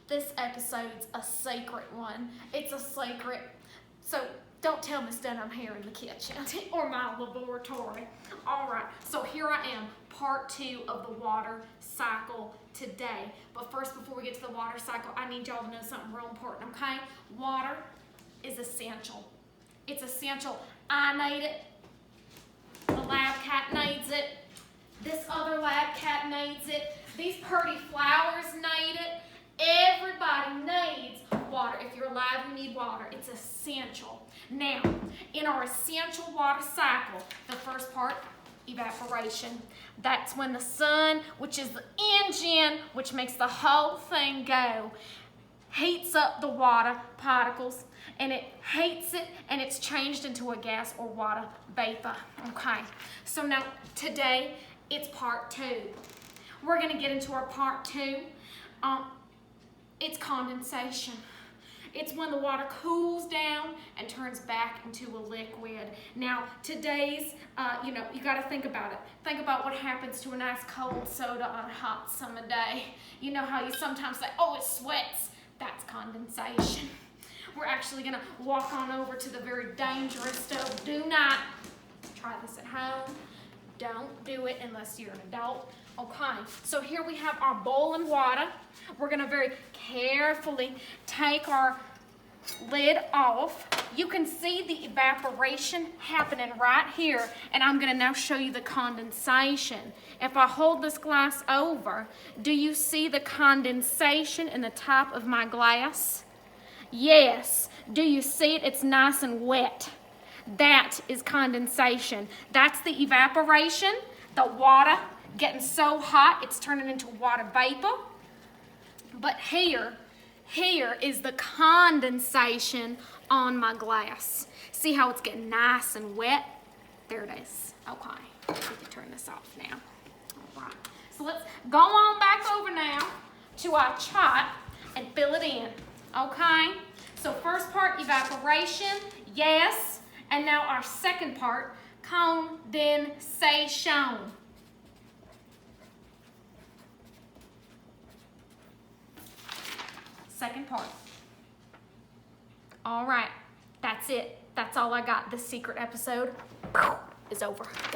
This episode's a sacred one. It's a sacred, so don't tell Miss Dunham here in the kitchen or my laboratory. All right, so here I am, part 2 of the water cycle today. But first, before we get to the water cycle, I need y'all to know something real important, okay? Water is essential. It's essential. I need it. The lab cat needs it. This other lab cat needs it. These pretty flowers need it. Everybody needs water. If you're alive, you need water. It's essential. Now, in our essential water cycle, the first part, evaporation. That's when the sun, which is the engine, which makes the whole thing go, heats up the water particles, and it heats it, and it's changed into a gas or water vapor. Okay, so now today it's part 2. We're going to get into our part 2. It's condensation. It's when the water cools down and turns back into a liquid. Now, today's, you got to think about it. Think about what happens to a nice cold soda on a hot summer day. You know how you sometimes say, oh, it sweats. That's condensation. We're actually going to walk on over to the very dangerous stove. Do not try this at home. Don't do it unless you're an adult. Okay, so here we have our boiling water. We're going to very carefully take our lid off. You can see the evaporation happening right here, and I'm going to now show you the condensation. If I hold this glass over, do you see the condensation in the top of my glass? Yes. Do you see it? It's nice and wet. That is condensation. That's the evaporation, the water getting so hot it's turning into water vapor. But here is the condensation on my glass. See how it's getting nice and wet? There it is. Okay, we can turn this off now. All right, so let's go on back over now to our chart and fill it in, okay? So first part, evaporation, yes. And now our second part, condensation. Second part. All right, that's it. That's all I got. This secret episode is over. Goodbye.